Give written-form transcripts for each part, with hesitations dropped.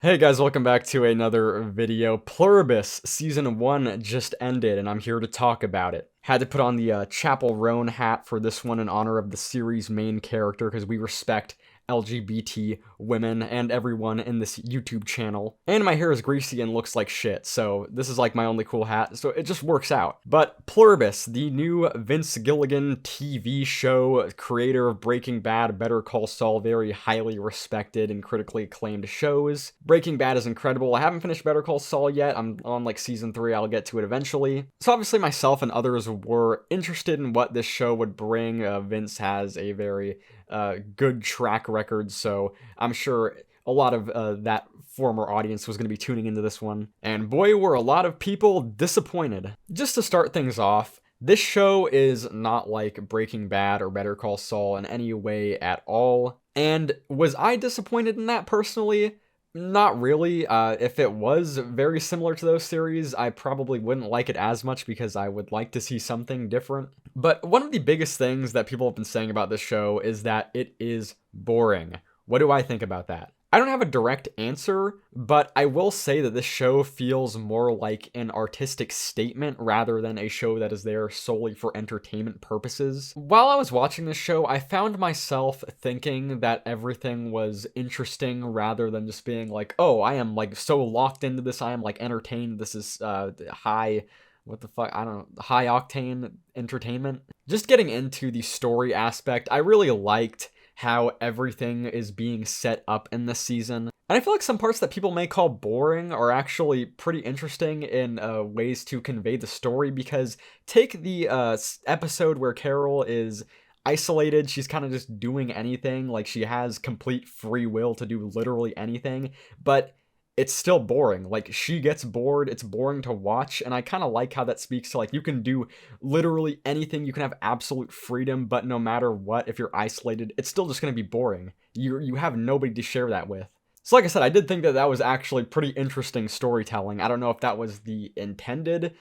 Hey guys, welcome back to another video. Pluribus Season 1 just ended, and I'm here to talk about it. Had to put on the Chapel Roan hat for this one in honor of the series' main character, because we respect LGBT women and everyone in this YouTube channel. And my hair is greasy and looks like shit, so this is like my only cool hat, so it just works out. But Pluribus, the new Vince Gilligan TV show, creator of Breaking Bad, Better Call Saul, very highly respected and critically acclaimed shows. Breaking Bad is incredible. I haven't finished Better Call Saul yet. I'm on like season 3. I'll get to it eventually. So obviously myself and others were interested in what this show would bring. Vince has a very good track record, so I'm sure a lot of that former audience was going to be tuning into this one. And boy, were a lot of people disappointed. Just to start things off, this show is not like Breaking Bad or Better Call Saul in any way at all. And was I disappointed in that personally? Not really. If it was very similar to those series, I probably wouldn't like it as much because I would like to see something different. But one of the biggest things that people have been saying about this show is that it is boring. What do I think about that? I don't have a direct answer, but I will say that this show feels more like an artistic statement rather than a show that is there solely for entertainment purposes. While I was watching this show, I found myself thinking that everything was interesting rather than just being like, oh, I am like so locked into this, I am like entertained, this is high, what the fuck, I don't know, high octane entertainment. Just getting into the story aspect, I really liked how everything is being set up in this season. And I feel like some parts that people may call boring are actually pretty interesting in ways to convey the story, because take the episode where Carol is isolated, she's kind of just doing anything, like she has complete free will to do literally anything, but it's still boring. Like, she gets bored, it's boring to watch, and I kind of like how that speaks to, like, you can do literally anything, you can have absolute freedom, but no matter what, if you're isolated, it's still just going to be boring. You have nobody to share that with. So like I said, I did think that that was actually pretty interesting storytelling. I don't know if that was the intended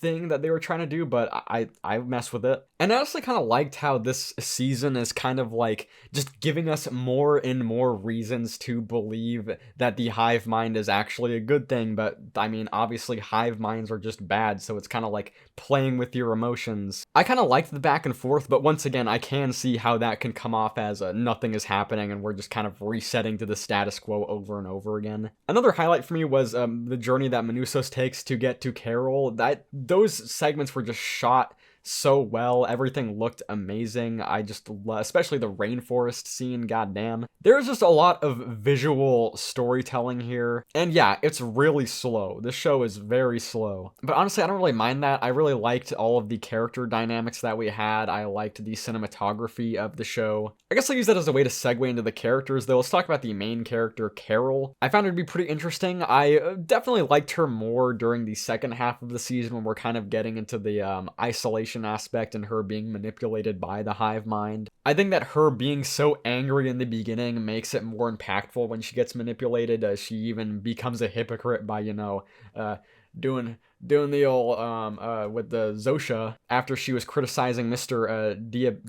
thing that they were trying to do, but I mess with it. And I honestly kind of liked how this season is kind of like just giving us more and more reasons to believe that the hive mind is actually a good thing. But I mean, obviously hive minds are just bad, so it's kind of like playing with your emotions. I kind of liked the back and forth, but once again, I can see how that can come off as nothing is happening and we're just kind of resetting to the status quo over and over again. Another highlight for me was the journey that Manusos takes to get to Carol. Those segments were just shot so well. Everything looked amazing. I just especially the rainforest scene, goddamn. There's just a lot of visual storytelling here. And yeah, it's really slow. This show is very slow. But honestly, I don't really mind that. I really liked all of the character dynamics that we had. I liked the cinematography of the show. I guess I'll use that as a way to segue into the characters, though. Let's talk about the main character, Carol. I found her to be pretty interesting. I definitely liked her more during the second half of the season when we're kind of getting into the isolation aspect and her being manipulated by the hive mind. I think that her being so angry in the beginning makes it more impactful when she gets manipulated. She even becomes a hypocrite by, doing the old with the Zosha after she was criticizing Mr.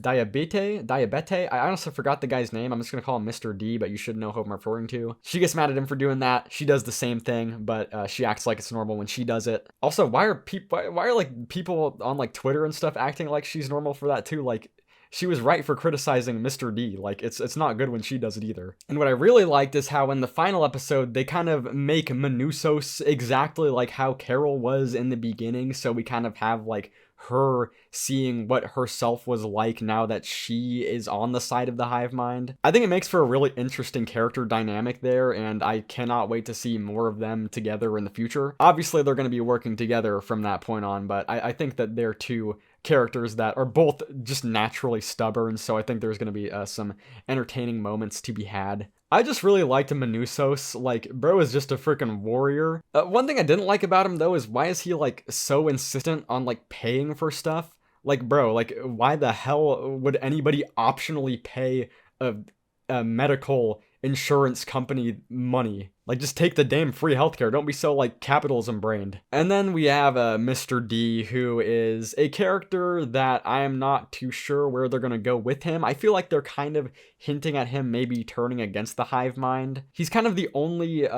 Diabete. I honestly forgot the guy's name. I'm just gonna call him Mr. D, but you should know who I'm referring to. She gets mad at him for doing that. She does the same thing, but she acts like it's normal when she does it. Also, why are like people on like Twitter and stuff acting like she's normal for that too? Like, she was right for criticizing Mr. D. Like, it's not good when she does it either. And what I really liked is how in the final episode, they kind of make Manusos exactly like how Carol was in the beginning. So we kind of have like her seeing what herself was like now that she is on the side of the hive mind. I think it makes for a really interesting character dynamic there, and I cannot wait to see more of them together in the future. Obviously, they're going to be working together from that point on, but I think that they're two characters that are both just naturally stubborn, so I think there's going to be some entertaining moments to be had. I just really liked Manusos. Like, bro is just a freaking warrior. One thing I didn't like about him, though, is why is he, like, so insistent on, like, paying for stuff? Like, bro, like, why the hell would anybody optionally pay a medical insurance company money. Like, just take the damn free healthcare. Don't be so, like, capitalism brained. And then we have Mr. D, who is a character that I am not too sure where they're gonna go with him. I feel like they're kind of hinting at him maybe turning against the hive mind. He's kind of the only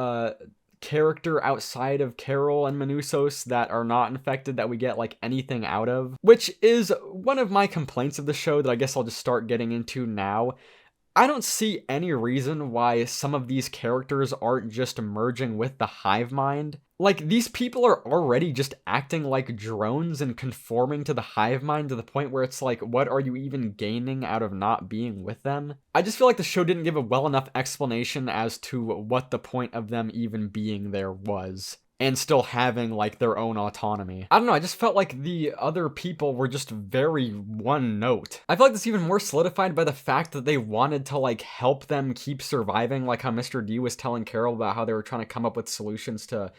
character outside of Carol and Manusos that are not infected that we get like anything out of, which is one of my complaints of the show that I guess I'll just start getting into now. I don't see any reason why some of these characters aren't just merging with the hive mind. Like, these people are already just acting like drones and conforming to the hive mind to the point where it's like, what are you even gaining out of not being with them? I just feel like the show didn't give a well enough explanation as to what the point of them even being there was, and still having, like, their own autonomy. I don't know, I just felt like the other people were just very one note. I feel like this is even more solidified by the fact that they wanted to, like, help them keep surviving, like how Mr. D was telling Carol about how they were trying to come up with solutions to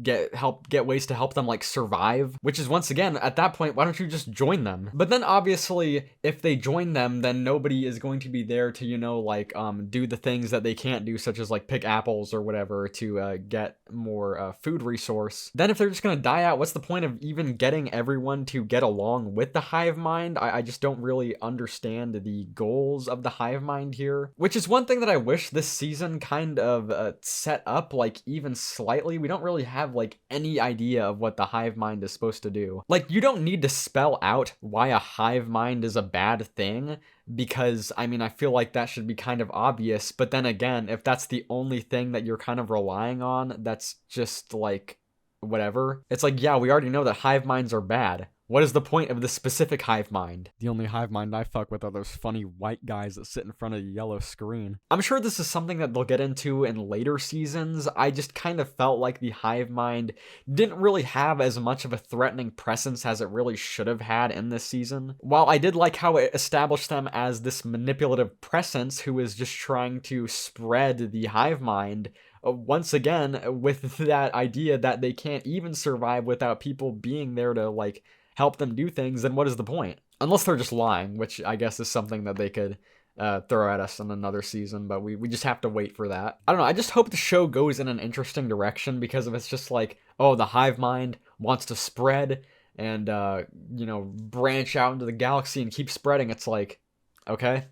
get ways to help them like survive, which is, once again, at that point, why don't you just join them? But then obviously if they join them, then nobody is going to be there to, you know, like do the things that they can't do, such as like pick apples or whatever to get more food resource. Then if they're just gonna die out, what's the point of even getting everyone to get along with the hive mind? I just don't really understand the goals of the hive mind here, which is one thing that I wish this season kind of set up, like, even slightly. We don't really have like any idea of what the hive mind is supposed to do. Like, you don't need to spell out why a hive mind is a bad thing, because I mean, I feel like that should be kind of obvious. But then again, if that's the only thing that you're kind of relying on, that's just like whatever. It's like, yeah, we already know that hive minds are bad. What is the point of the specific hive mind? The only hive mind I fuck with are those funny white guys that sit in front of the yellow screen. I'm sure this is something that they'll get into in later seasons. I just kind of felt like the hive mind didn't really have as much of a threatening presence as it really should have had in this season. While I did like how it established them as this manipulative presence who is just trying to spread the hive mind, once again, with that idea that they can't even survive without people being there to, like, help them do things, then what is the point? Unless they're just lying, which I guess is something that they could throw at us in another season, but we just have to wait for that. I don't know, I just hope the show goes in an interesting direction, because if it's just like, oh, the hive mind wants to spread and, you know, branch out into the galaxy and keep spreading, it's like, okay,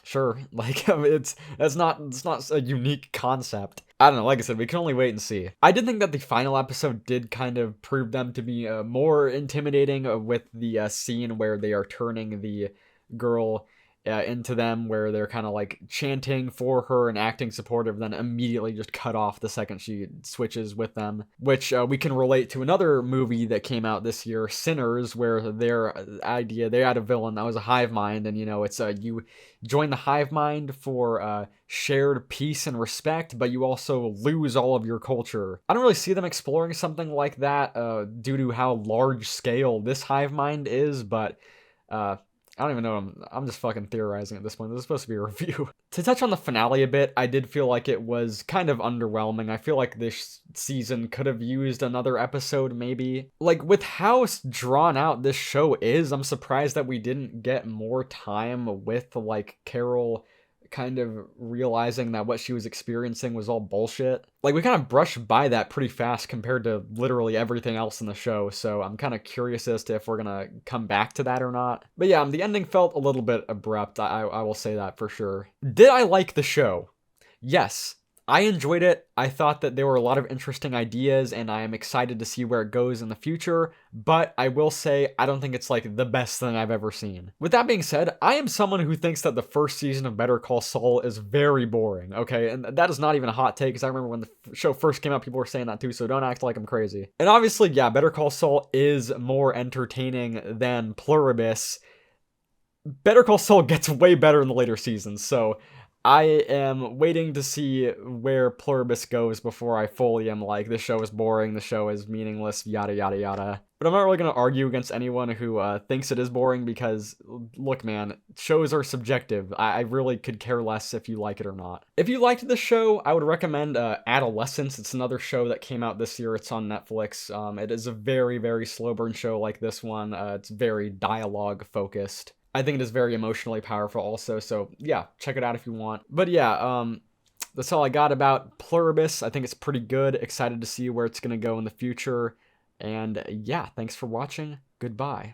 sure, like, it's not a unique concept. I don't know, like I said, we can only wait and see. I did think that the final episode did kind of prove them to be more intimidating with the scene where they are turning the girl into them, where they're kind of like chanting for her and acting supportive, then immediately just cut off the second she switches with them, which we can relate to another movie that came out this year, Sinners, where their idea, they had a villain that was a hive mind, and you know, it's you join the hive mind for shared peace and respect, but you also lose all of your culture. I don't really see them exploring something like that due to how large scale this hive mind is, but I don't even know. I'm just fucking theorizing at this point. This is supposed to be a review. To touch on the finale a bit, I did feel like it was kind of underwhelming. I feel like this season could have used another episode, maybe. Like, with how drawn out this show is, I'm surprised that we didn't get more time with, like, Carol kind of realizing that what she was experiencing was all bullshit. Like, we kind of brushed by that pretty fast compared to literally everything else in the show, so I'm kind of curious as to if we're gonna come back to that or not. But yeah, the ending felt a little bit abrupt, I will say that for sure. Did I like the show? Yes. I enjoyed it. I thought that there were a lot of interesting ideas, and I am excited to see where it goes in the future, but I will say I don't think it's like the best thing I've ever seen. With that being said, I am someone who thinks that the first season of Better Call Saul is very boring, okay? And that is not even a hot take, because I remember when the show first came out, people were saying that too, so don't act like I'm crazy. And obviously, yeah, Better Call Saul is more entertaining than Pluribus. Better Call Saul gets way better in the later seasons, so I am waiting to see where Pluribus goes before I fully am like, this show is boring, the show is meaningless, yada yada yada. But I'm not really going to argue against anyone who thinks it is boring, because, look man, shows are subjective. I really could care less if you like it or not. If you liked the show, I would recommend Adolescence. It's another show that came out this year. It's on Netflix. It is a very, very slow burn show like this one. It's very dialogue focused. I think it is very emotionally powerful also, so yeah, check it out if you want. But yeah, that's all I got about Pluribus. I think it's pretty good. Excited to see where it's going to go in the future. And yeah, thanks for watching. Goodbye.